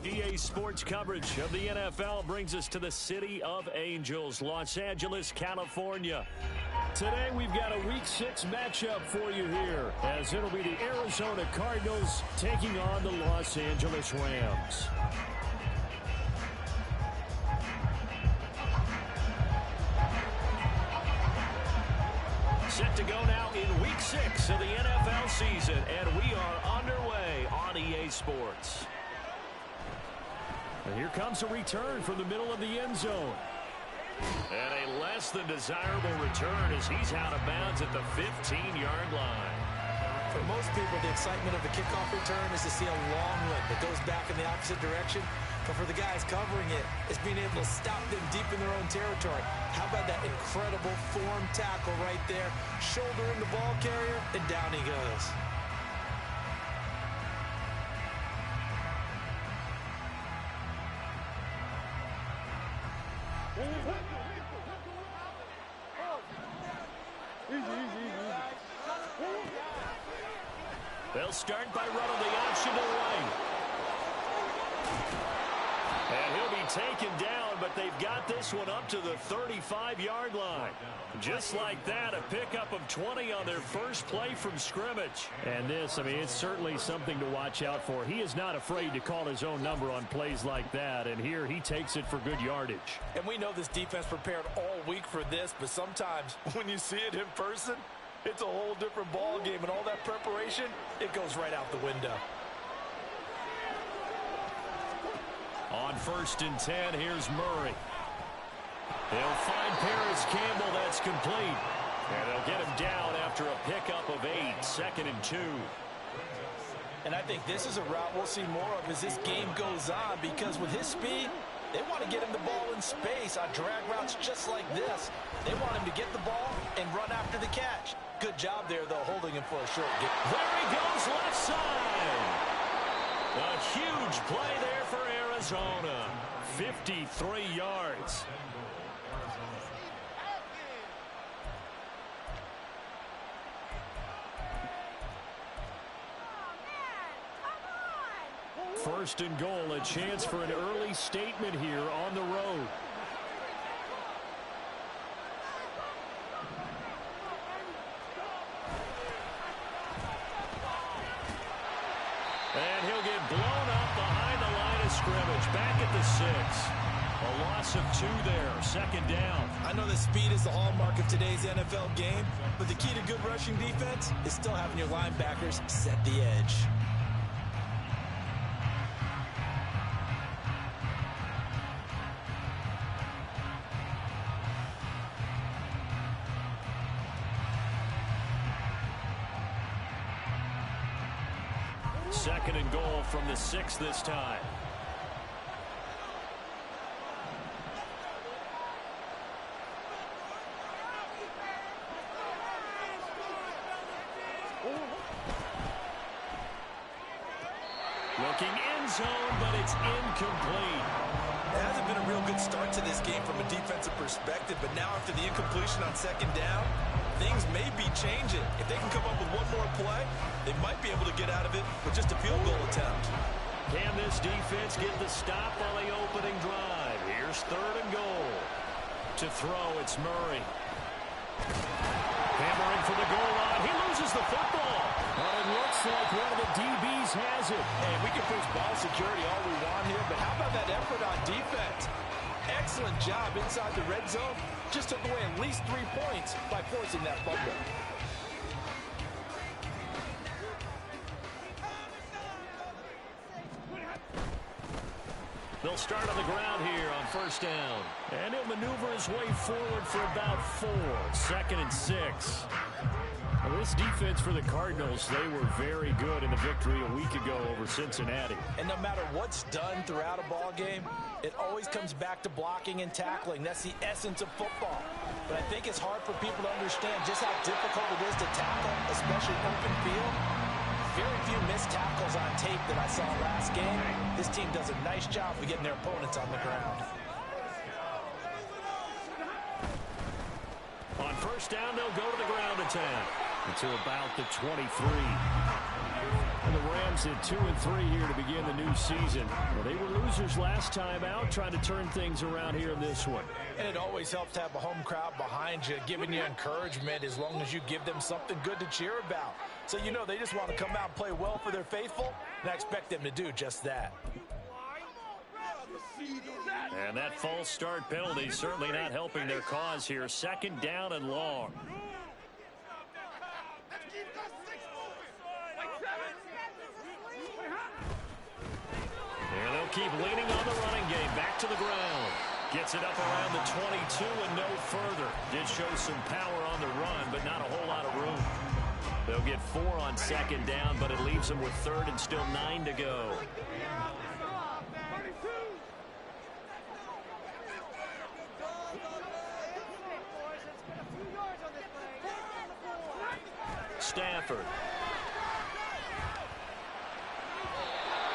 EA Sports coverage of the NFL brings us to the City of Angels, Los Angeles, California. Today we've got a Week 6 matchup for you here, as it'll be the Arizona Cardinals taking on the Los Angeles Rams. Set to go now in Week 6 of the NFL season, and we are underway on EA Sports. And here comes a return from the middle of the end zone. And a less than desirable return as he's out of bounds at the 15-yard line. For most people, the excitement of the kickoff return is to see a long one that goes back in the opposite direction. But for the guys covering it, it's being able to stop them deep in their own territory. How about that incredible form tackle right there? Shouldering the ball carrier, and down he goes. They'll start by running the option to the right. And he'll be taken down, but they've got this one up to the 35-yard line. Just like that, a pickup of 20 on their first play from scrimmage. And this, I mean, it's certainly something to watch out for. He is not afraid to call his own number on plays like that, and here he takes it for good yardage. And we know this defense prepared all week for this, but sometimes when you see it in person, it's a whole different ball game, and all that preparation, it goes right out the window. On 1st and 10, here's Murray. They'll find Paris Campbell. That's complete. And they'll get him down after a pickup of 8, 2nd and 2. And I think this is a route we'll see more of as this game goes on, because with his speed, they want to get him the ball in space on drag routes just like this. They want him to get the ball and run after the catch. Good job there, though, holding him for a short game. There he goes, left side. A huge play there for Arizona. 53 yards. First and goal, a chance for an early statement here on the road. And he'll get blown up behind the line of scrimmage. Back at the 6. A loss of 2 there. 2nd down. I know that speed is the hallmark of today's NFL game, but the key to good rushing defense is still having your linebackers set the edge. Second and goal from the 6 this time. Looking end zone, but it's incomplete. It hasn't been a real good start to this game from a defensive perspective, but now after the incompletion on 2nd down, things may be changing. If they can come up with one more play, they might be able to get out of it with just a field goal attempt. Can this defense get the stop on the opening drive? Here's 3rd and goal. To throw, it's Murray. Hammering for the goal line. He loses the football. But it looks like one of the DBs has it. And we can push ball security all we want here, but how about that effort on defense? Excellent job inside the red zone. Just took away at least 3 points by forcing that fumble. They'll start on the ground here on 1st down. And he'll maneuver his way forward for about 4. 2nd and 6. Well, this defense for the Cardinals, they were very good in the victory a week ago over Cincinnati. And no matter what's done throughout a ball game, it always comes back to blocking and tackling. That's the essence of football. But I think it's hard for people to understand just how difficult it is to tackle, especially open field. Very few missed tackles on tape that I saw last game. This team does a nice job of getting their opponents on the ground. On 1st down, they'll go to the ground attack. Until about the 23. And the Rams Rams at 2-3 here to begin the new season. Well, they were losers last time out, trying to turn things around here in this one. And it always helps to have a home crowd behind you, giving you encouragement as long as you give them something good to cheer about. So you know they just want to come out and play well for their faithful, and I expect them to do just that. And that false start penalty certainly not helping their cause here. 2nd down and long. And they'll keep leaning on the running game. Back to the ground. Gets it up around the 22 and no further. Did show some power on the run, but not a whole lot of room. They'll get 4 on 2nd down, but it leaves them with 3rd and still 9 to go. Stafford.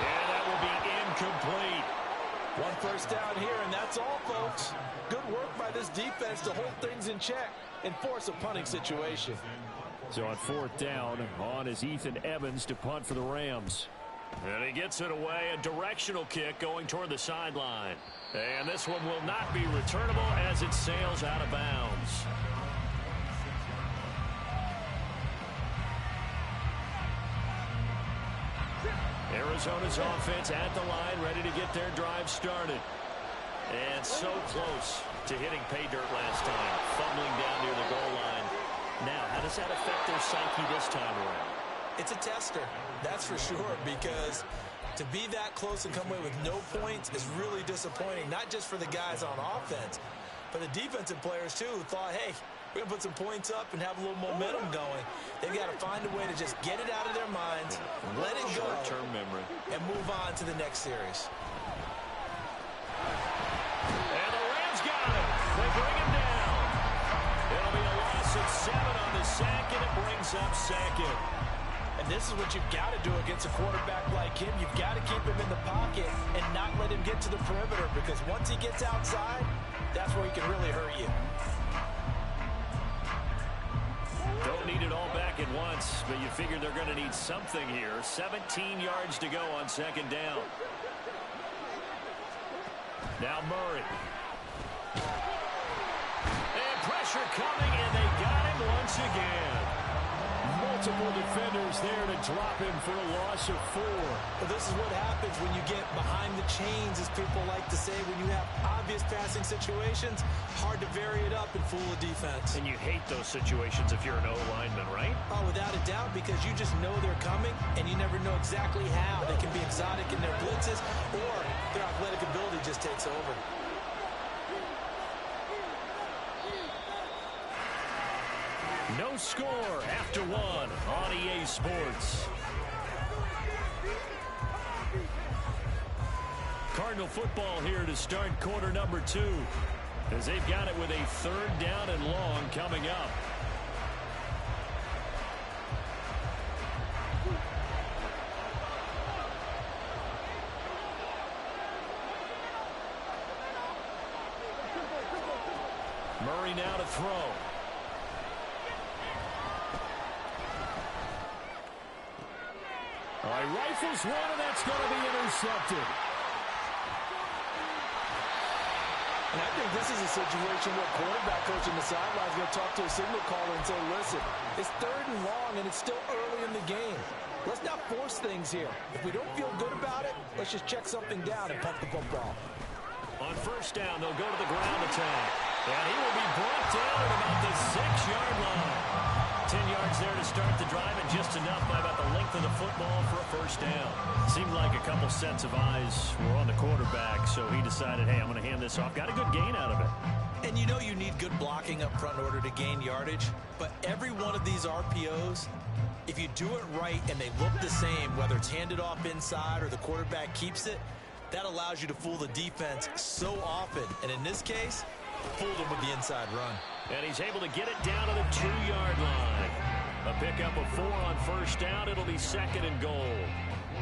And that will be incomplete. 1 first down here, and that's all, folks. Good work by this defense to hold things in check and force a punting situation. So on 4th down, on is Ethan Evans to punt for the Rams. And he gets it away, a directional kick going toward the sideline. And this one will not be returnable as it sails out of bounds. Arizona's offense at the line, ready to get their drive started. And so close to hitting pay dirt last time, fumbling down near the goal line. Now, how does that affect their psyche this time around? It's a tester, that's for sure, because to be that close and come away with no points is really disappointing, not just for the guys on offense, but the defensive players, too, who thought, hey, we're going to put some points up and have a little momentum going. They've got to find a way to just get it out of their minds, let it go, short-term memory, and move on to the next series. And the Rams got him. They bring him down. It'll be a loss of 7 on the sack, and it brings up 2nd. And this is what you've got to do against a quarterback like him. You've got to keep him in the pocket and not let him get to the perimeter, because once he gets outside, that's where he can really hurt you. Don't need it all back at once, but you figure they're going to need something here. 17 yards to go on 2nd down. Now Murray. And pressure coming, and they got him once again. Multiple defenders there to drop him for a loss of 4. Well, this is what happens when you get behind the chains, as people like to say. When you have obvious passing situations, hard to vary it up and fool a defense. And you hate those situations if you're an O-lineman, right? Oh, without a doubt, because you just know they're coming, and you never know exactly how. They can be exotic in their blitzes, or their athletic ability just takes over. No score after 1 on EA Sports. Cardinal football here to start quarter number 2, as they've got it with a 3rd down and long coming up. Murray now to throw. All right, rifles one, and that's going to be intercepted. And I think this is a situation where quarterback coach in the sideline is going to talk to a signal caller and say, listen, it's 3rd and long, and it's still early in the game. Let's not force things here. If we don't feel good about it, let's just check something down and punt the football. On 1st down, they'll go to the ground attack. And he will be brought down at about the 6-yard line. 10 yards there to start the drive, and just enough by about the length of the football for a 1st down. Seemed like a couple sets of eyes were on the quarterback, so he decided, hey, I'm going to hand this off. Got a good gain out of it. And you know you need good blocking up front in order to gain yardage, but every one of these RPOs, if you do it right and they look the same, whether it's handed off inside or the quarterback keeps it, that allows you to fool the defense so often. And in this case, fooled him with the inside run. And he's able to get it down to the 2-yard line. A pickup of 4 on 1st down. It'll be 2nd and goal.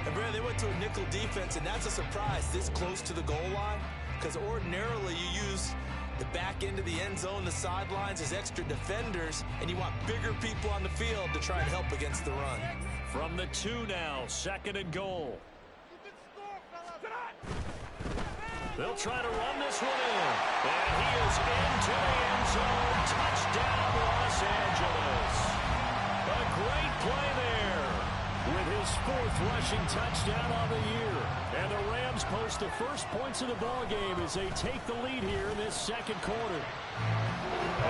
And Brad, they went to a nickel defense, and that's a surprise this close to the goal line, because ordinarily you use the back end of the end zone, the sidelines as extra defenders, and you want bigger people on the field to try and help against the run. From the 2 now, 2nd and goal. They'll try to run this one in. And he is into the end zone. Touchdown, Los Angeles. A great play there with his 4th rushing touchdown on the year. And the Rams post the first points of the ballgame as they take the lead here in this 2nd quarter.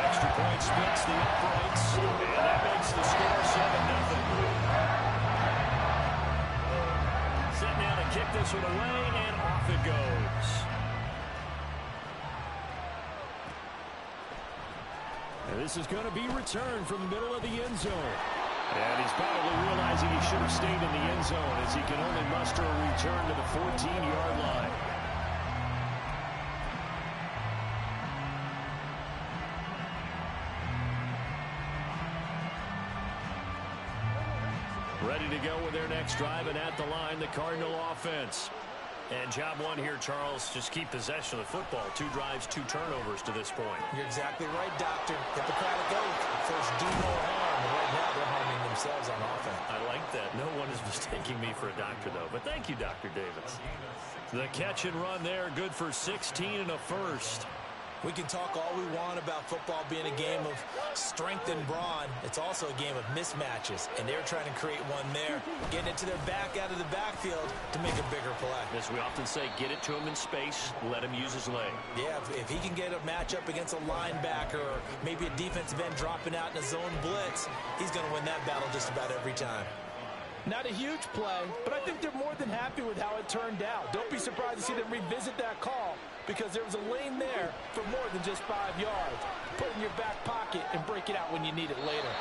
Extra point splits the uprights, and that makes the score 7-0. Set now to kick this one away, and off it goes. And this is going to be returned from the middle of the end zone. And he's probably realizing he should have stayed in the end zone as he can only muster a return to the 14-yard line. Ready to go with their next drive, and at the line, the Cardinal offense. And job one here, Charles, just keep possession of the football. 2 drives, 2 turnovers to this point. You're exactly right, Doctor. Hippocratic oath. First, do no harm. Right now, they're harming themselves on offense. I like that. No one is mistaking me for a doctor, though. But thank you, Dr. Davis. The catch and run there, good for 16 and a first. We can talk all we want about football being a game of strength and brawn. It's also a game of mismatches, and they're trying to create one there, getting it to their back out of the backfield to make a bigger play. As we often say, get it to him in space, let him use his leg. Yeah, if he can get a matchup against a linebacker or maybe a defensive end dropping out in a zone blitz, he's going to win that battle just about every time. Not a huge play, but I think they're more than happy with how it turned out. Don't be surprised to see them revisit that call because there was a lane there for more than just 5 yards. Put it in your back pocket and break it out when you need it later.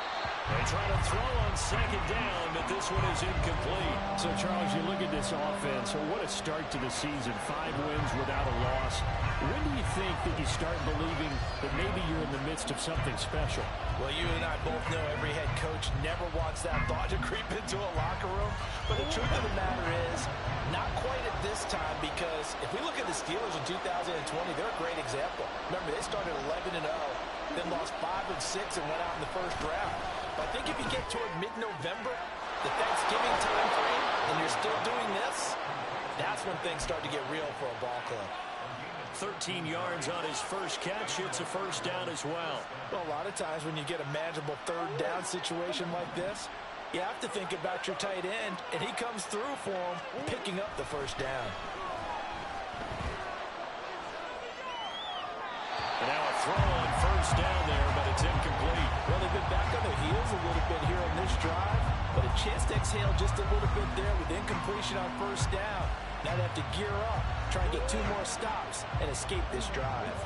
They try to throw on 2nd down, but this one is incomplete. So, Charles, you look at this offense, what a start to the season. 5 wins without a loss. When do you think that you start believing that maybe you're in the midst of something special? Well, you and I both know every head coach never wants that thought to creep into a locker room. But the truth of the matter is, not quite at this time, because if we look at the Steelers in 2020, they're a great example. Remember, they started 11-0, then lost 5 and 6 and went out in the first round. But I think if you get toward mid-November, the Thanksgiving time frame, and you're still doing this, that's when things start to get real for a ball club. 13 yards on his first catch. It's a first down as well. Well, a lot of times when you get a manageable 3rd down situation like this, you have to think about your tight end, and he comes through for him, picking up the first down. And now a throw on first down there, but it's incomplete. Well, they've been back on their heels a little bit here on this drive, but a chance to exhale just a little bit there with incompletion on first down. Now they have to gear up, try and get 2 more stops, and escape this drive.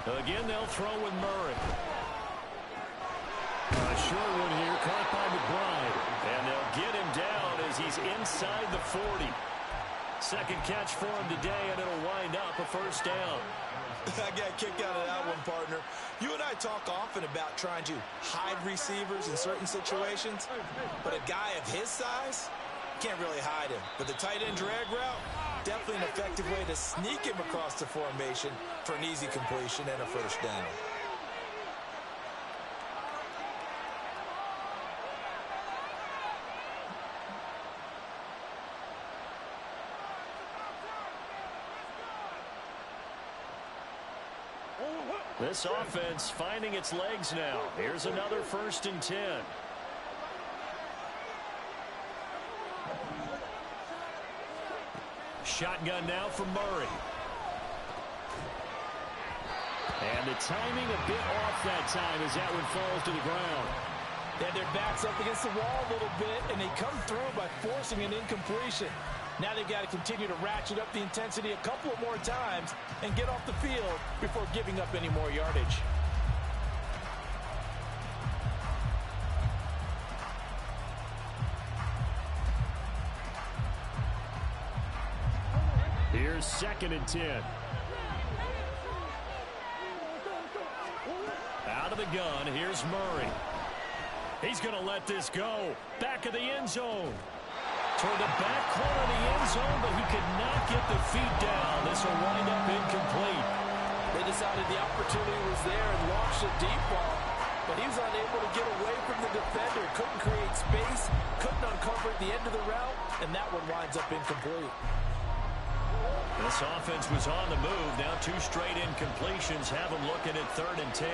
Again, they'll throw with Murray. A short one here, caught by McBride. And they'll get him down as he's inside the 40. 2nd catch for him today, and it'll wind up a first down. I got a kick out of that one, partner. You and I talk often about trying to hide receivers in certain situations, but a guy of his size can't really hide him. But the tight end drag route, definitely an effective way to sneak him across the formation for an easy completion and a first down. This offense finding its legs now. Here's another 1st and 10. Shotgun now from Murray. And the timing a bit off that time as that one falls to the ground. They had their backs up against the wall a little bit, and they come through by forcing an incompletion. Now they've got to continue to ratchet up the intensity a couple of more times and get off the field before giving up any more yardage. Here's 2nd and 10. Out of the gun, here's Murray. He's going to let this go. Back of the end zone. Toward the back corner of the end zone, but he could not get the feet down. This will wind up incomplete. They decided the opportunity was there and launched a deep ball. but he was unable to get away from the defender. Couldn't create space, couldn't uncover at the end of the route, and that one winds up incomplete. This offense was on the move. Now 2 straight incompletions have them looking at 3rd and 10.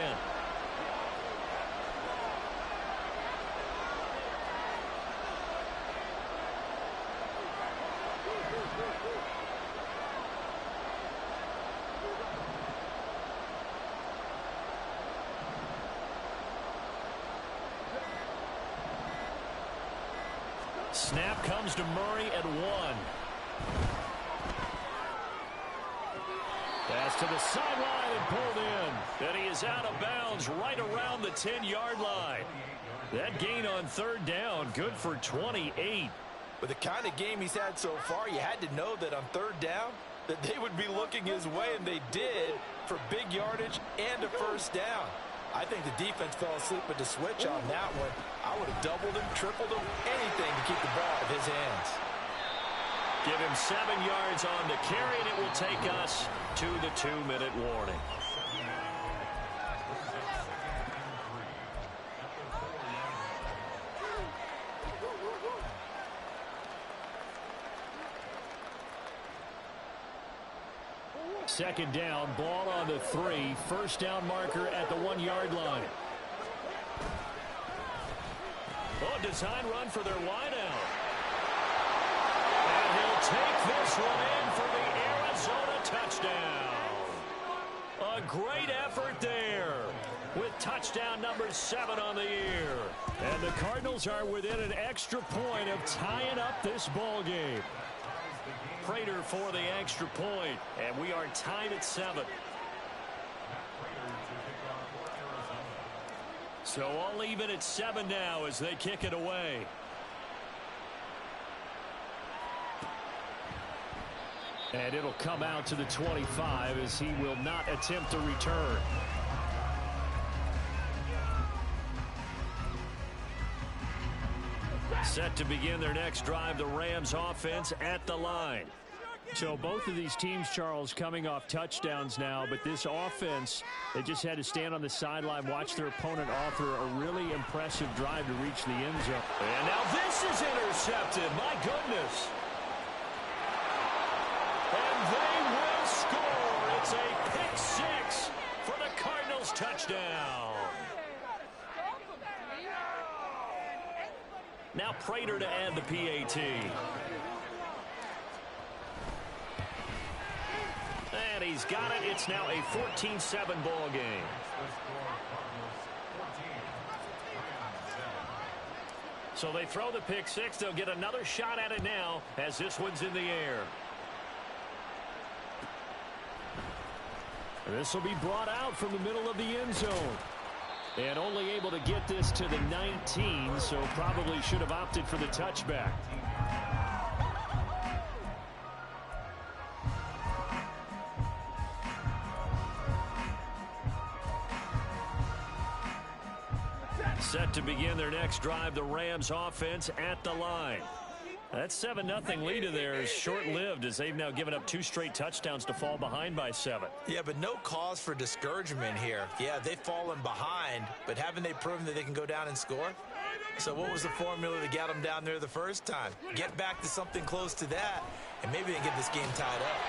Snap comes to Murray at 1. Pass to the sideline and pulled in. And he is out of bounds right around the 10-yard line. That gain on 3rd down, good for 28. With the kind of game he's had so far, you had to know that on 3rd down, that they would be looking his way, and they did, for big yardage and a 1st down. I think the defense fell asleep with the switch on that one. I would have doubled him, tripled him, anything to keep the ball out of his hands. Give him 7 yards on the carry, and it will take us to the 2-minute warning. Second down, ball on the 3. 1st down marker at the 1-yard line. Oh, design run for their wideout. And he'll take this one in for the Arizona touchdown. A great effort there with touchdown number 7 on the year. And the Cardinals are within an extra point of tying up this ball game. Prater for the extra point, and we are tied at 7. So all even at 7 now as they kick it away. And it'll come out to the 25 as he will not attempt to return. Set to begin their next drive, the Rams offense at the line. So both of these teams, Charles, coming off touchdowns now, but this offense, they just had to stand on the sideline, watch their opponent offer a really impressive drive to reach the end zone. And now this is intercepted. My goodness. And they will score. It's a pick 6 for the Cardinals touchdown. Now Prater to add the PAT. And he's got it. It's now a 14-7 ball game. So they throw the pick 6. They'll get another shot at it now as this one's in the air. This will be brought out from the middle of the end zone. And only able to get this to the 19, so probably should have opted for the touchback. Set to begin their next drive, the Rams offense at the line. That 7-0 lead of theirs short-lived as they've now given up 2 straight touchdowns to fall behind by 7. Yeah, but no cause for discouragement here. Yeah, they've fallen behind, but haven't they proven that they can go down and score? So what was the formula to get them down there the first time? Get back to something close to that, and maybe they can get this game tied up.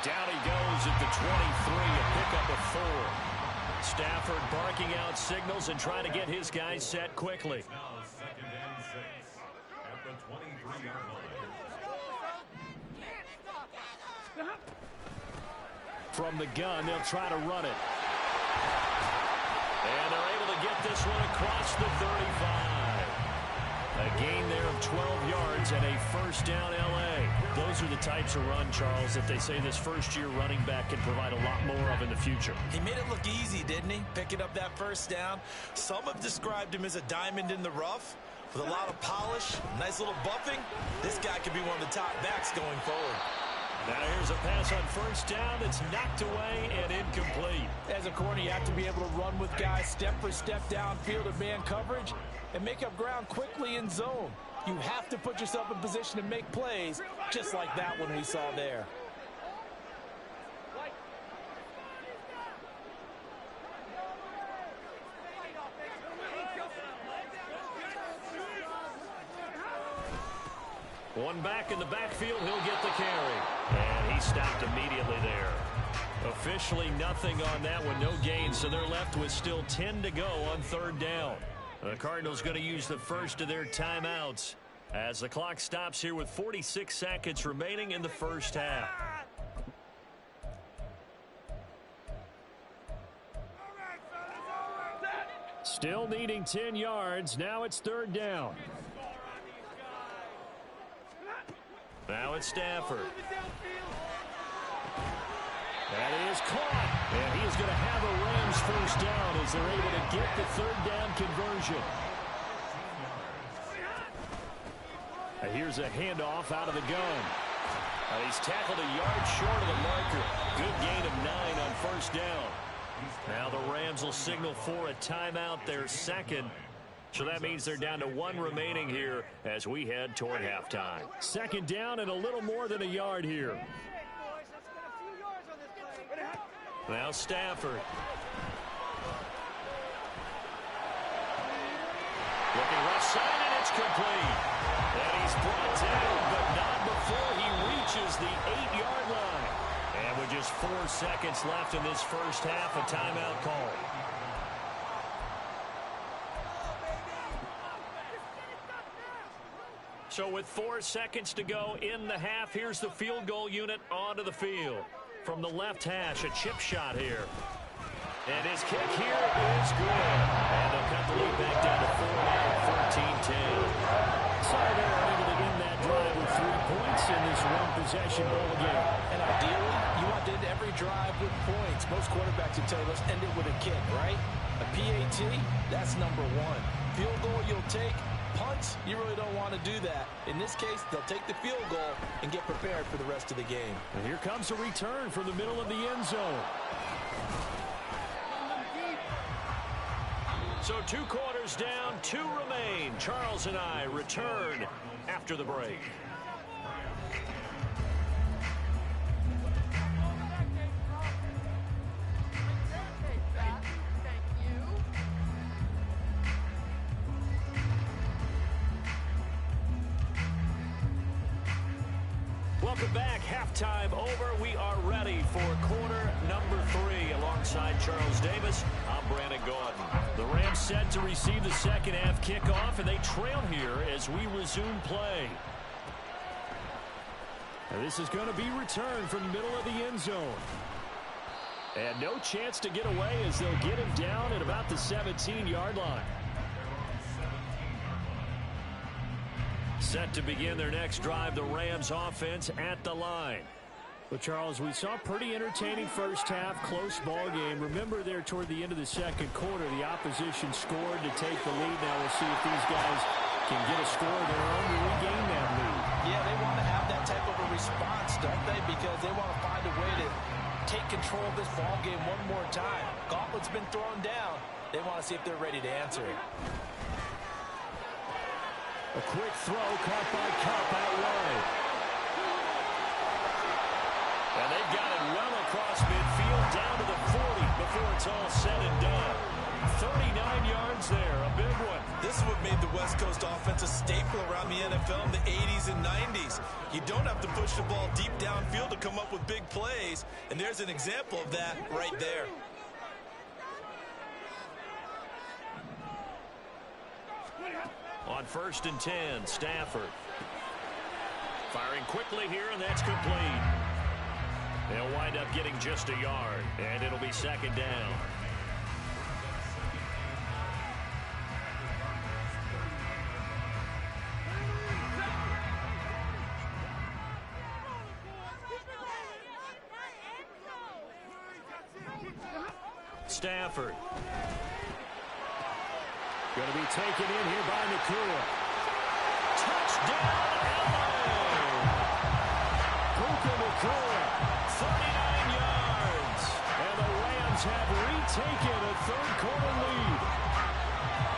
Down he goes at the 23, a pickup of 4. Stafford barking out signals and trying to get his guys set quickly. From the gun, they'll try to run it. And they're able to get this one across the 35. A gain there of 12 yards and a 1st down L.A. Those are the types of run, Charles, that they say this first-year running back can provide a lot more of in the future. He made it look easy, didn't he? Picking up that 1st down. Some have described him as a diamond in the rough with a lot of polish, nice little buffing. This guy could be one of the top backs going forward. Now here's a pass on 1st down. It's knocked away and incomplete. As a corner, you have to be able to run with guys step for step downfield of man coverage and make up ground quickly in zone. You have to put yourself in position to make plays, just like that one we saw there. One back in the backfield. He'll get the carry. And he stopped immediately there. Officially nothing on that one. No gain. So they're left with still 10 to go on third down. The Cardinals going to use the first of their timeouts as the clock stops here with 46 seconds remaining in the first half. Still needing 10 yards. Now it's third down. Now it's Stafford. That is caught. And he is going to have a Rams first down as they're able to get the third down conversion. And here's a handoff out of the gun. He's tackled a yard short of the marker. Good gain of 9 on first down. Now the Rams will signal for a timeout, their second. So that means they're down to 1 remaining here as we head toward halftime. Second down and a little more than a yard here. Now Stafford. Looking left side, and it's complete. And he's brought down, but not before he reaches the 8-yard line. And with just 4 seconds left in this first half, a timeout call. So with 4 seconds to go in the half, here's the field goal unit onto the field. From the left hash, a chip shot here. And his kick here is good. And they'll cut the lead back down to 4 now, 14-10. So they're able to end that drive with 3 points in this one-possession ball game. And ideally, you want to end every drive with points. Most quarterbacks would tell you, let's end it with a kick, right? A PAT, that's number 1. Field goal you'll take. Punts, you really don't want to do that. In this case, they'll take the field goal and get prepared for the rest of the game. And here comes a return from the middle of the end zone. So 2 quarters down, 2 remain. Charles and I return after the break. Welcome back. Halftime over. We are ready for quarter number 3. Alongside Charles Davis, I'm Brandon Gordon. The Rams set to receive the second half kickoff, and they trail here as we resume play. And this is going to be returned from the middle of the end zone. And no chance to get away as they'll get him down at about the 17-yard line. Set to begin their next drive, the Rams offense at the line. Well, Charles, we saw a pretty entertaining first half, close ball game. Remember there toward the end of the second quarter, the opposition scored to take the lead. Now we'll see if these guys can get a score of their own to regain that lead. Yeah, they want to have that type of a response, don't they? Because they want to find a way to take control of this ball game one more time. Gauntlet's been thrown down. They want to see if they're ready to answer it. A quick throw caught by Cup out wide. And they've got it well across midfield down to the 40 before it's all said and done. 39 yards there, a big one. This is what made the West Coast offense a staple around the NFL in the 80s and 90s. You don't have to push the ball deep downfield to come up with big plays, and there's an example of that right there. On 1st and 10, Stafford. Firing quickly here, and that's complete. They'll wind up getting just a yard, and it'll be second down. Stafford. Going to be taken in here by Nakua. Touchdown, LA! Puka Nakua, 39 yards. And the Rams have retaken a third-quarter lead.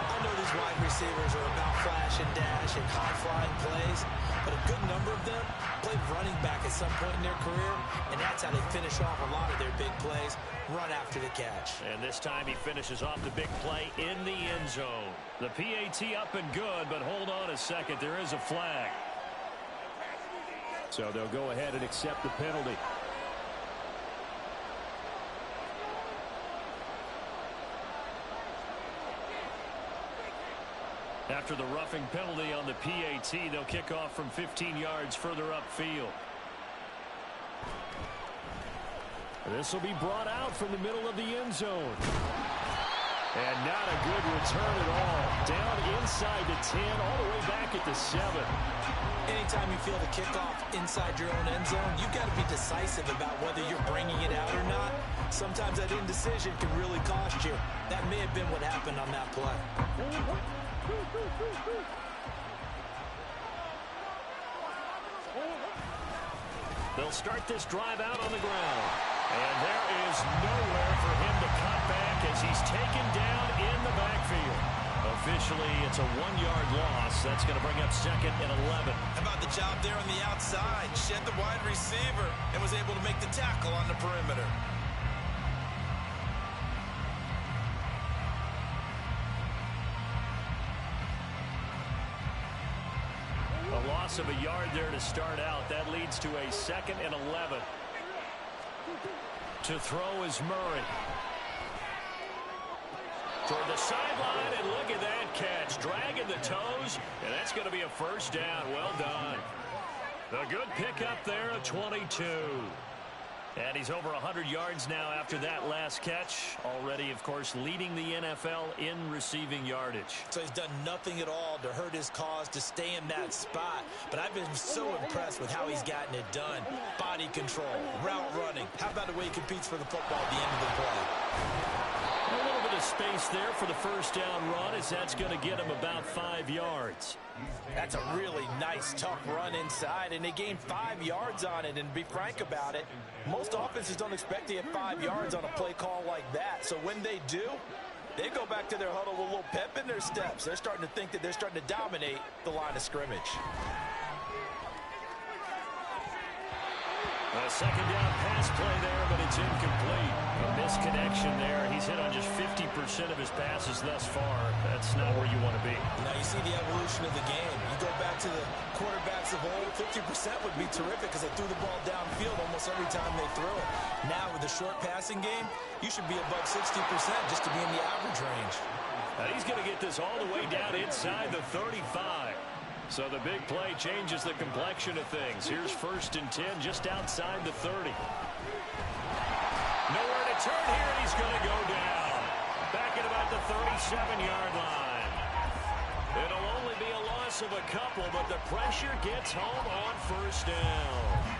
I know these wide receivers are about flash and dash and high-flying plays, but a good number of them played running back at some point in their career, and that's how they finish off a lot of their big plays, run after the catch. And this time he finishes off the big play in the end zone. The PAT up and good, but hold on a second. There is a flag. So they'll go ahead and accept the penalty. After the roughing penalty on the PAT, they'll kick off from 15 yards further upfield. This will be brought out from the middle of the end zone. And not a good return at all. Down inside the 10, all the way back at the 7. Anytime you feel the kickoff inside your own end zone, you've got to be decisive about whether you're bringing it out or not. Sometimes that indecision can really cost you. That may have been what happened on that play. They'll start this drive out on the ground. And there is nowhere for him to cut back as he's taken down in the backfield. Officially, it's a 1-yard loss. That's going to bring up 2nd and 11. How about the job there on the outside? Shed the wide receiver and was able to make the tackle on the perimeter. A loss of a yard there to start out. That leads to a 2nd and 11. To throw is Murray. Toward the sideline, and look at that catch. Dragging the toes, and that's going to be a first down. Well done. A good pickup there at 22. And he's over 100 yards now after that last catch. Already, of course, leading the NFL in receiving yardage. So he's done nothing at all to hurt his cause, to stay in that spot. But I've been so impressed with how he's gotten it done. Body control, route running. How about the way he competes for the football at the end of the play? A little bit of space there for the first down run, as that's going to get him about 5 yards. That's a really nice, tough run inside, and they gained 5 yards on it. And to be frank about it, most offenses don't expect to get 5 yards on a play call like that. So when they do, they go back to their huddle with a little pep in their steps. They're starting to think that they're starting to dominate the line of scrimmage. A second down pass play there, but it's incomplete. A misconnection there. He's hit on just 50% of his passes thus far. That's not where you want to be. Now you see the evolution of the game. You go back to the quarterbacks of old, 50% would be terrific because they threw the ball downfield almost every time they threw it. Now with the short passing game, you should be above 60% just to be in the average range. Now he's going to get this all the way down inside the 35. So the big play changes the complexion of things. Here's 1st and 10 just outside the 30. Nowhere to turn here, and he's going to go down. Back at about the 37-yard line. It'll only be a loss of a couple, but the pressure gets home on 1st down.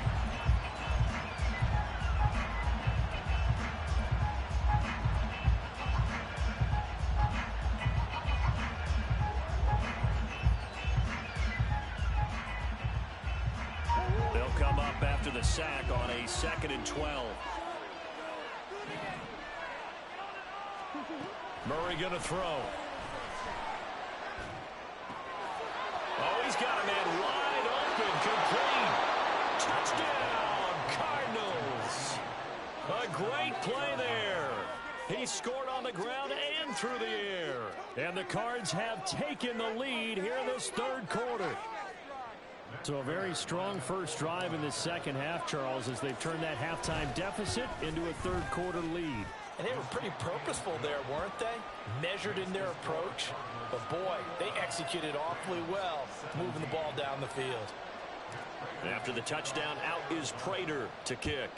Come up after the sack on a 2nd and 12. Murray going to throw. Oh, he's got a man wide open, complete. Touchdown, Cardinals. A great play there. He scored on the ground and through the air. And the Cards have taken the lead here in this 3rd quarter. So a very strong first drive in the second half, Charles, as they've turned that halftime deficit into a 3rd quarter lead. And they were pretty purposeful there, weren't they? Measured in their approach. But boy, they executed awfully well, moving the ball down the field. After the touchdown, out is Prater to kick.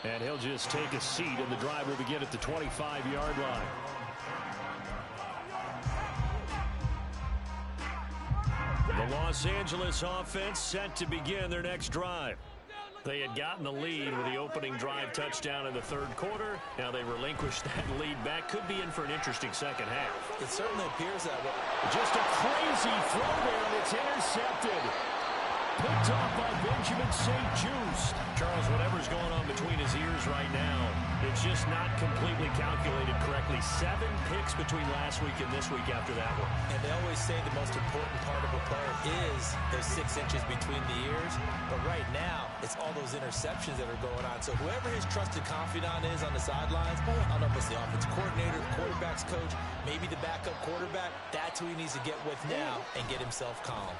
And he'll just take a seat, and the drive will begin at the 25-yard line. The Los Angeles offense set to begin their next drive. They had gotten the lead with the opening drive touchdown in the 3rd quarter. Now they relinquished that lead back. Could be in for an interesting second half. It certainly appears that way. Just a crazy throw there, and it's intercepted. Picked off by Benjamin St. Just. Charles, whatever's going on between his ears right now, it's just not completely calculated correctly. 7 picks between last week and this week after that one. And they always say the most important part of a player is those 6 inches between the ears. But right now, it's all those interceptions that are going on. So whoever his trusted confidant is on the sidelines, I don't know if it's the offensive coordinator, the quarterback quarterbacks coach, maybe the backup quarterback, that's who he needs to get with now and get himself calm.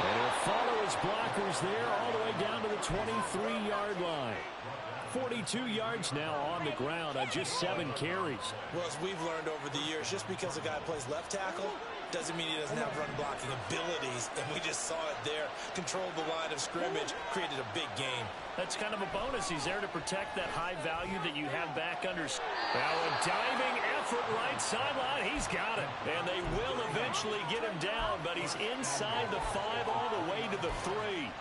And he'll follow his blockers there all the way down to the 23-yard line. 42 yards now on the ground on just 7 carries. Well, as we've learned over the years, just because a guy plays left tackle doesn't mean he doesn't have run blocking abilities, and we just saw it there. Controlled the line of scrimmage, created a big game. That's kind of a bonus. He's there to protect that high value that you have back under. Now a diving effort right sideline. He's got it. And they will eventually get him down, but he's inside the 5 all the way to the 3.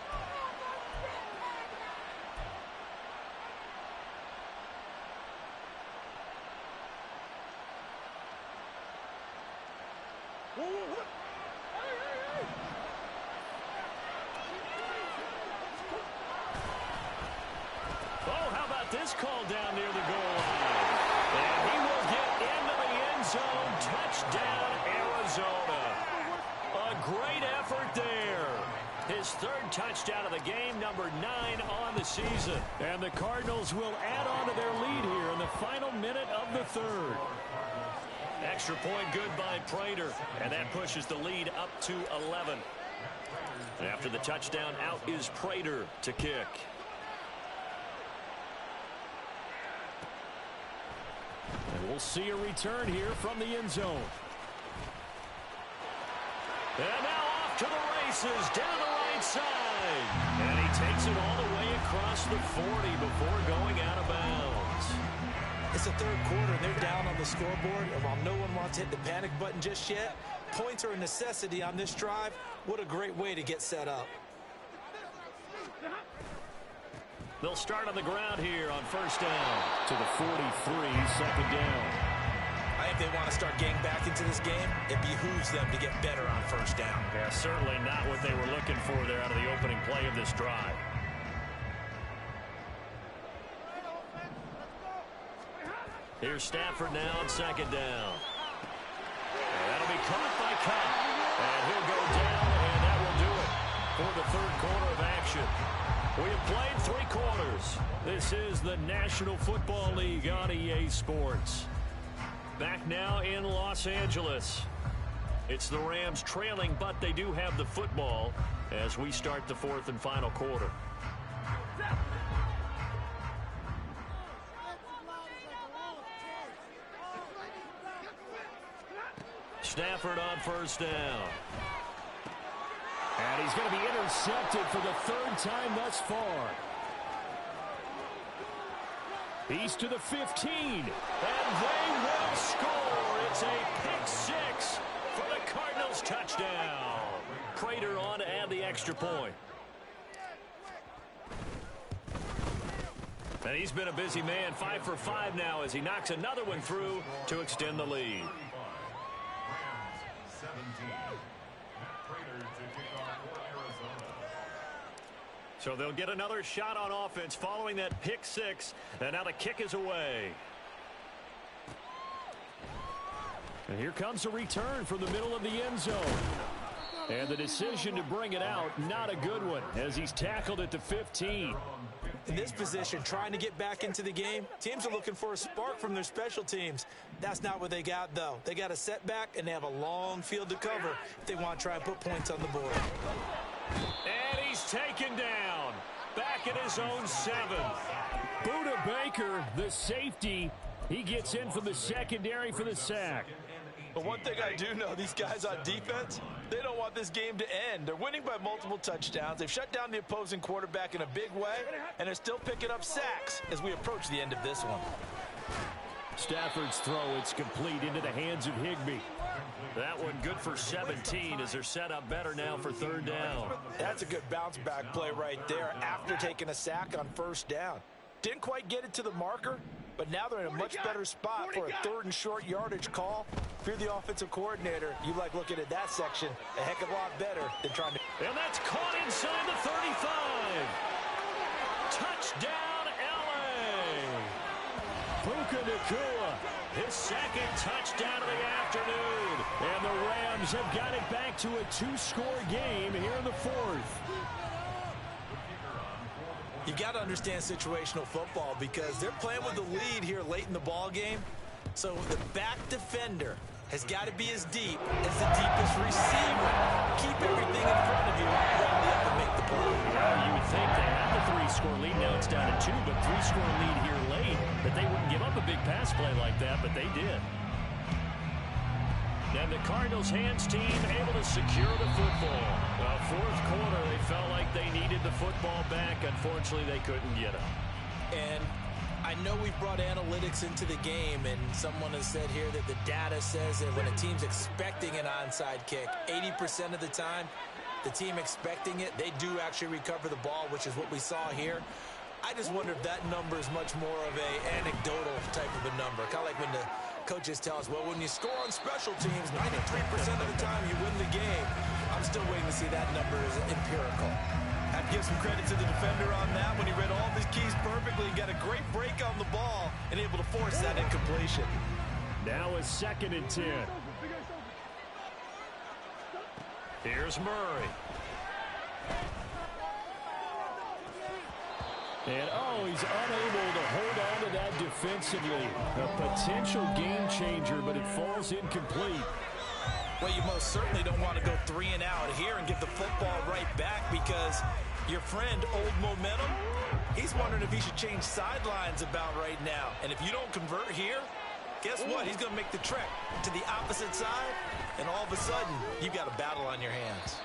Oh, how about this call down near the goal line? And he will get into the end zone. Touchdown, Arizona. A great effort there. His 3rd touchdown of the game, number 9 on the season. And the Cardinals will add on to their lead here in the final minute of the 3rd. Extra point good by Prater, and that pushes the lead up to 11. After the touchdown, out is Prater to kick. And we'll see a return here from the end zone. And now off to the races, down the right side. And he takes it all the way across the 40 before going out of bounds. It's the 3rd quarter, and they're down on the scoreboard. And while no one wants to hit the panic button just yet, points are a necessity on this drive. What a great way to get set up. They'll start on the ground here on 1st down to the 43, 2nd down. I think they want to start getting back into this game. It behooves them to get better on 1st down. Yeah, certainly not what they were looking for there out of the opening play of this drive. Here's Stafford now on 2nd down. And that'll be caught by Cup. And he'll go down, and that will do it for the 3rd quarter of action. We have played 3 quarters. This is the National Football League on EA Sports. Back now in Los Angeles. It's the Rams trailing, but they do have the football as we start the 4th and final quarter. Stafford on 1st down. And he's going to be intercepted for the 3rd time thus far. He's to the 15. And they will score. It's a pick 6 for the Cardinals touchdown. Prater on to add the extra point. And he's been a busy man, 5 for 5 now as he knocks another one through to extend the lead. So they'll get another shot on offense following that pick 6. And now the kick is away. And here comes a return from the middle of the end zone. And the decision to bring it out, not a good one, as he's tackled at the 15. In this position, trying to get back into the game, teams are looking for a spark from their special teams. That's not what they got, though. They got a setback, and they have a long field to cover if they want to try and put points on the board. And he's taken down. Back at his own 7. Buda Baker, the safety, he gets in from the secondary for the sack. But one thing I do know, these guys on defense, they don't want this game to end. They're winning by multiple touchdowns. They've shut down the opposing quarterback in a big way, and they're still picking up sacks as we approach the end of this one. Stafford's throw, it's complete into the hands of Higbee. That one good for 17 as they're set up better now for 3rd down. That's a good bounce back play right there after taking a sack on 1st down. Didn't quite get it to the marker, but now they're in a much better spot for a 3rd and short yardage call. If you're the offensive coordinator, you like looking at that section a heck of a lot better than trying to... And that's caught inside the 35. Touchdown, L.A. Puka Nacua, his 2nd touchdown of the afternoon. And the Rams have got it back to a 2-score game here in the 4th. You got to understand situational football because they're playing with the lead here late in the ball game. So the back defender has got to be as deep as the deepest receiver. Keep everything in front of you, rally up and make the play. Well, you would think they had the 3-score lead. Now it's down to 2, but 3-score lead here late. That they wouldn't give up a big pass play like that, but they did. And the Cardinals' hands team able to secure the football. Fourth quarter, they felt like they needed the football back. Unfortunately, they couldn't get it. And I know we've brought analytics into the game, and someone has said here that the data says that when a team's expecting an onside kick, 80% of the time, the team expecting it, they do actually recover the ball, which is what we saw here. I just wonder if that number is much more of a anecdotal type of a number. Kind of like when the coaches tell us, well, when you score on special teams, 93% of the time you win the game. I'm still waiting to see that number is empirical. I have to give some credit to the defender on that. When he read all of his keys perfectly, got a great break on the ball and able to force that incompletion. Now a 2nd and 10. Here's Murray. And, he's unable to hold on to that defensively. A potential game changer, but it falls incomplete. Well, you most certainly don't want to go 3 and out here and give the football right back because your friend, Old Momentum, he's wondering if he should change sidelines about right now. And if you don't convert here, guess what? He's going to make the trek to the opposite side, and all of a sudden, you've got a battle on your hands.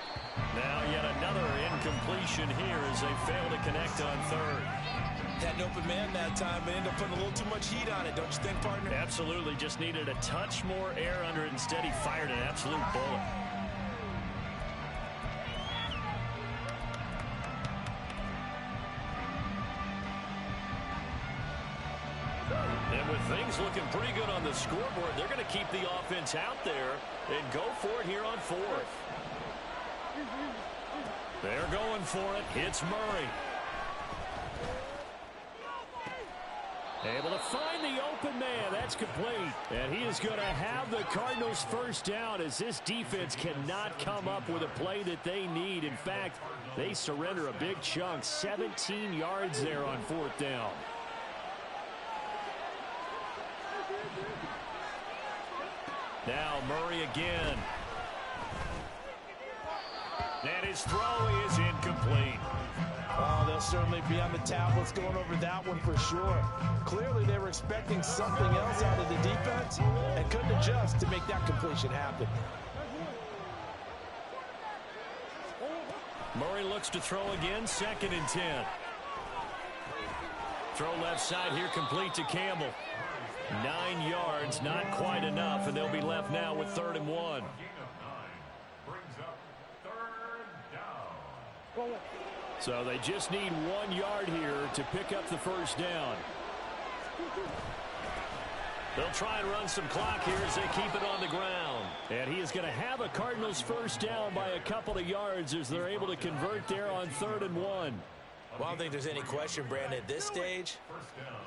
Now yet another incompletion here as they fail to connect on 3rd. Had an open man that time, but ended up putting a little too much heat on it, don't you think, partner? Absolutely. Just needed a touch more air under it. Instead, he fired an absolute bullet. And with things looking pretty good on the scoreboard, they're going to keep the offense out there and go for it here on 4th. They're going for it. Hits Murray. Able to find the open man. That's complete. And he is going to have the Cardinals first down as this defense cannot come up with a play that they need. In fact, they surrender a big chunk. 17 yards there on 4th down. Now Murray again. And his throw is incomplete. Oh, they'll certainly be on the tablets going over that one for sure. Clearly, they were expecting something else out of the defense and couldn't adjust to make that completion happen. Murray looks to throw again, 2nd and 10. Throw left side here, complete to Campbell. 9 yards, not quite enough, and they'll be left now with 3rd and 1. So they just need 1 yard here to pick up the first down. They'll try and run some clock here as they keep it on the ground. And he is going to have a Cardinals first down by a couple of yards as they're able to convert there on 3rd and 1. Well, I don't think there's any question, Brandon, at this stage,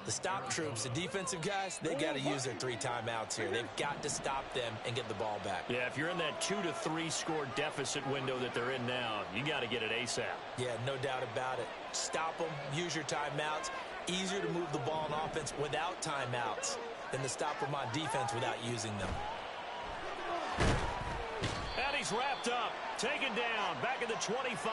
the stop troops, the defensive guys, they got to use their 3 timeouts here. They've got to stop them and get the ball back. Yeah, if you're in that 2 to 3 score deficit window that they're in now, you got to get it ASAP. Yeah, no doubt about it. Stop them, use your timeouts. Easier to move the ball on offense without timeouts than to stop them on defense without using them. And he's wrapped up, taken down, back at the 25.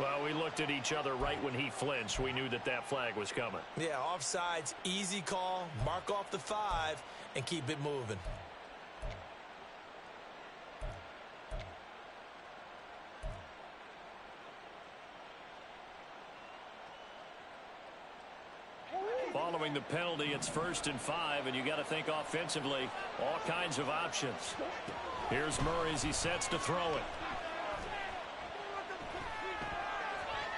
Well, we looked at each other right when he flinched. We knew that that flag was coming. Yeah, offsides, easy call, mark off the 5, and keep it moving. Following the penalty, it's 1st and 5, and you got to think offensively, all kinds of options. Here's Murray as he sets to throw it.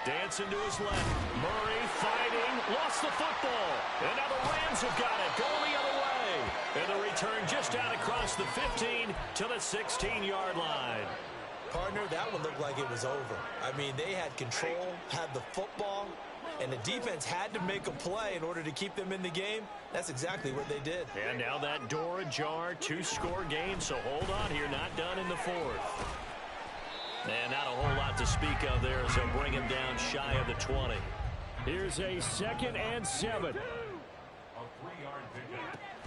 Dancing to his left. Murray fighting. Lost the football. And now the Rams have got it. Going the other way. And the return just out across the 15 to the 16-yard line. Partner, that one looked like it was over. I mean, they had control, had the football, and the defense had to make a play in order to keep them in the game. That's exactly what they did. And now that door ajar, 2-score game. So hold on here. Not done in the 4th. And not a whole lot to speak of there, so bring him down shy of the 20. Here's a 2nd and 7.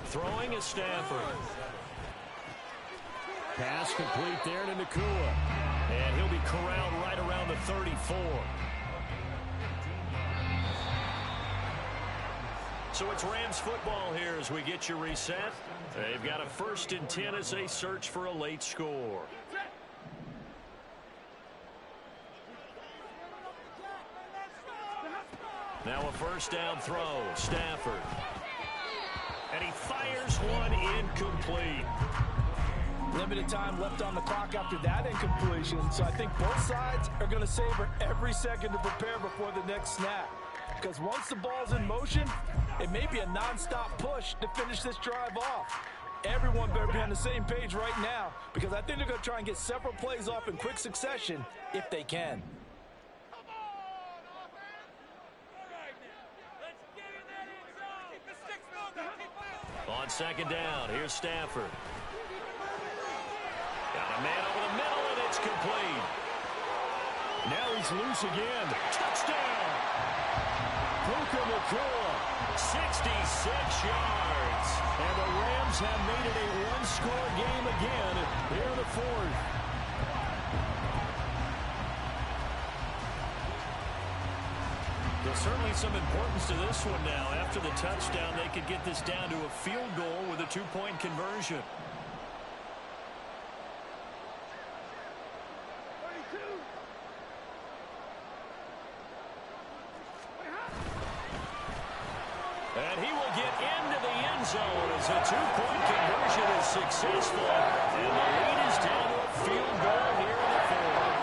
Throwing is Stafford. Pass complete there to Nakua. And he'll be corralled right around the 34. So it's Rams football here as we get you reset. They've got a 1st and 10 as they search for a late score. Now a 1st down throw. Stafford. And he fires one incomplete. Limited time left on the clock after that incompletion, so I think both sides are going to savor every second to prepare before the next snap. Because once the ball's in motion, it may be a non-stop push to finish this drive off. Everyone better be on the same page right now, because I think they're going to try and get several plays off in quick succession if they can. On 2nd down, here's Stafford. Got a man over the middle, and it's complete. Now he's loose again. Touchdown! Puka Nakua, 66 yards. And the Rams have made it a one-score game again here in the 4th. There's certainly some importance to this one now. After the touchdown, they could get this down to a field goal with a 2-point conversion. And he will get into the end zone as a 2-point conversion is successful. And the lead is down to a field goal here in the 4th.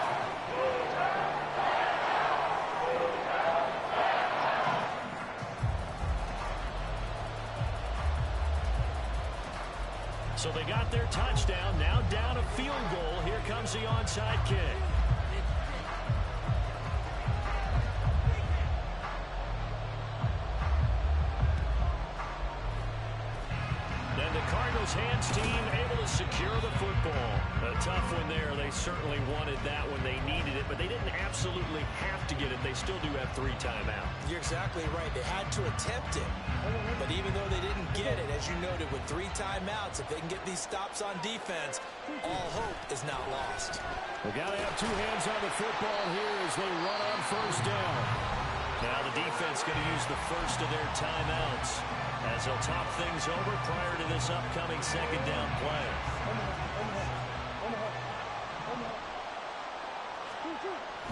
So they got their touchdown, now down a field goal. Here comes the onside kick. And the Cardinals hands team able to secure the football. A tough one there. They certainly wanted that when they needed it, but they didn't absolutely have to get it. They still do have 3 timeouts. You're exactly right. They had to attempt it. But even though they didn't get it, as you noted, with 3 timeouts, if they can get these stops on defense, all hope is not lost. We've got to have 2 hands on the football here as they run on 1st down. Now the defense going to use the first of their timeouts as they'll talk things over prior to this upcoming 2nd down play.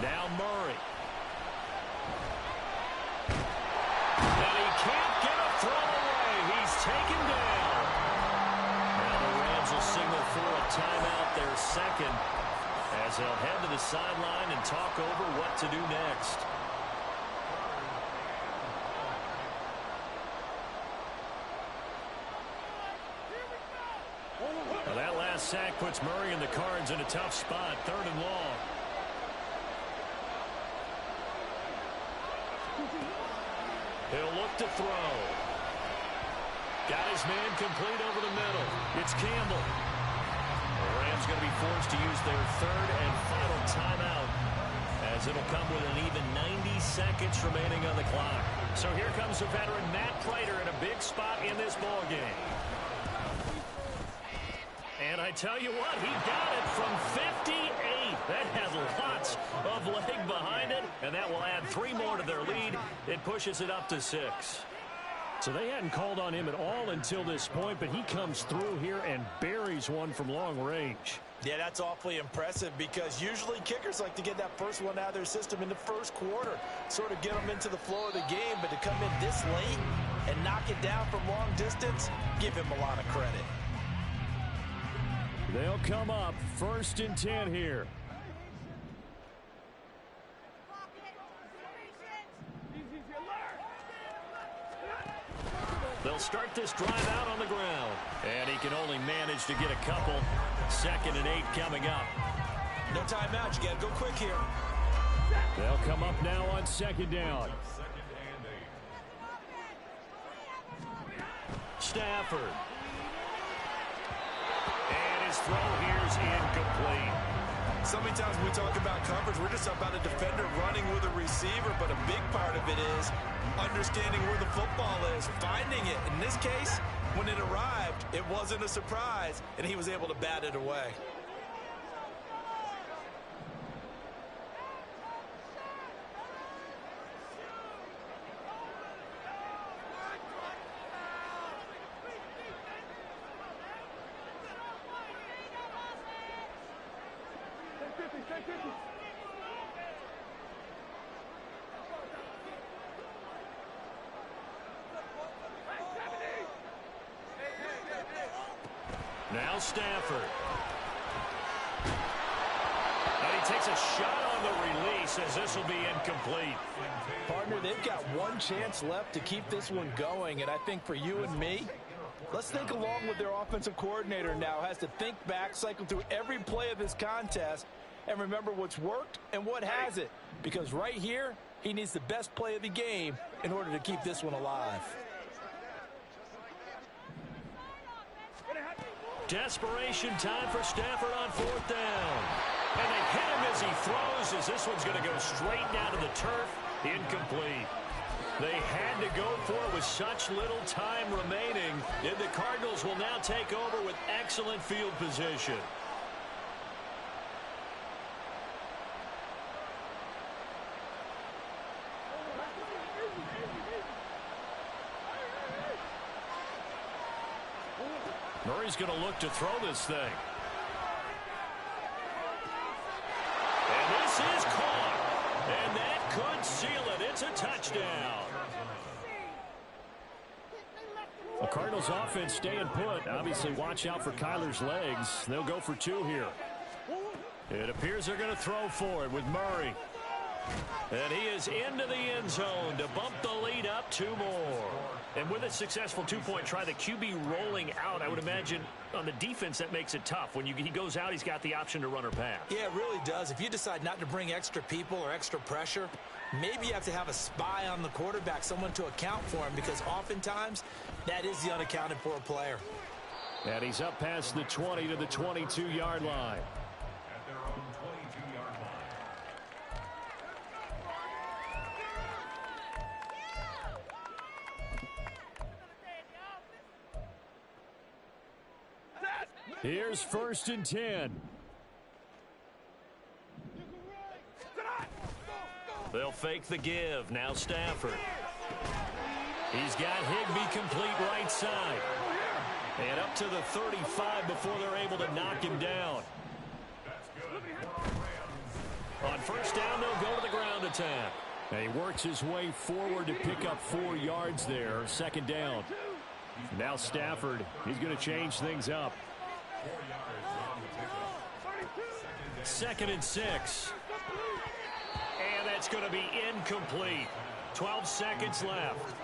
Now Murray. And he can't get a throw away. He's taken down. Now the Rams will signal for a timeout, their 2nd, as they'll head to the sideline and talk over what to do next. Well, that last sack puts Murray and the Cards in a tough spot, 3rd and long. He'll look to throw. Got his man complete over the middle. It's Campbell. The Rams going to be forced to use their 3rd and final timeout, as it'll come with an even 90 seconds remaining on the clock. So here comes the veteran Matt Prater in a big spot in this ballgame. And I tell you what, he got it from 58. That has lots of leg behind it, and that will add 3 more to their lead. It pushes it up to 6. So they hadn't called on him at all until this point, but he comes through here and buries one from long range. Yeah, that's awfully impressive because usually kickers like to get that first one out of their system in the 1st quarter, sort of get them into the flow of the game, but to come in this late and knock it down from long distance, give him a lot of credit. They'll come up 1st and 10 here. They'll start this drive out on the ground. And he can only manage to get a couple. 2nd and 8 coming up. No timeout. You got to go quick here. They'll come up now on 2nd down. Stafford. And his throw here is incomplete. So many times when we talk about coverage, we're just about a defender running with a receiver, but a big part of it is understanding where the football is, finding it. In this case, when it arrived, it wasn't a surprise, and he was able to bat it away. Now Stafford. And he takes a shot on the release as this will be incomplete. Partner, they've got one chance left to keep this one going, and I think for you and me, let's think along with their offensive coordinator now. Has to think back, cycle through every play of this contest, and remember what's worked and what hasn't. Because right here, he needs the best play of the game in order to keep this one alive. Desperation time for Stafford on 4th down. And they hit him as he throws, as this one's going to go straight down to the turf. Incomplete. They had to go for it with such little time remaining. And the Cardinals will now take over with excellent field position. Murray's going to look to throw this thing. And this is caught. And that could seal it. It's a touchdown. The Cardinals offense staying put. Obviously, watch out for Kyler's legs. They'll go for 2 here. It appears they're going to throw for it with Murray. And he is into the end zone to bump the lead up 2 more. And with a successful 2-point try, the QB rolling out, I would imagine on the defense that makes it tough. When he goes out, he's got the option to run or pass. Yeah, it really does. If you decide not to bring extra people or extra pressure, maybe you have to have a spy on the quarterback, someone to account for him, because oftentimes that is the unaccounted for player. And he's up past the 20 to the 22-yard line. Here's 1st and 10. They'll fake the give. Now Stafford. He's got Higbee complete right side. And up to the 35 before they're able to knock him down. On 1st down, they'll go to the ground attack. And he works his way forward to pick up 4 yards there. 2nd down. Now Stafford, he's going to change things up. 2nd and 6. And that's going to be incomplete. 12 seconds left.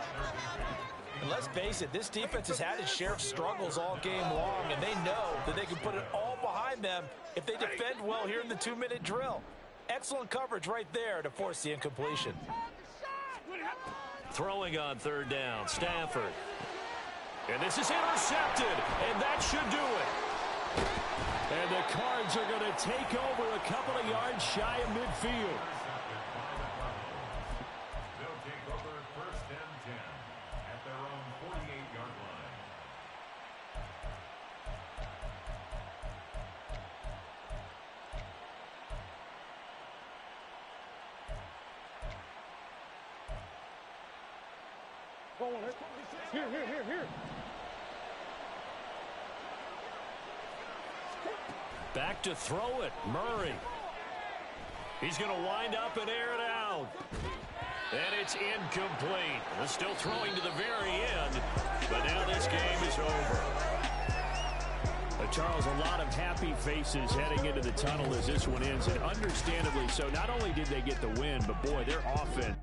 And let's face it, this defense has had its share of struggles all game long, and they know that they can put it all behind them if they defend well here in the 2-minute drill. Excellent coverage right there to force the incompletion. Throwing on 3rd down, Stafford. And this is intercepted, and that should do it. And the Cards are going to take over a couple of yards shy of midfield. They'll take over 1st and 10 at their own 48-yard line. Here. Back to throw it, Murray. He's going to wind up and air it out. And it's incomplete. They're still throwing to the very end, but now this game is over. Charles, a lot of happy faces heading into the tunnel as this one ends, and understandably so. Not only did they get the win, but boy, their offense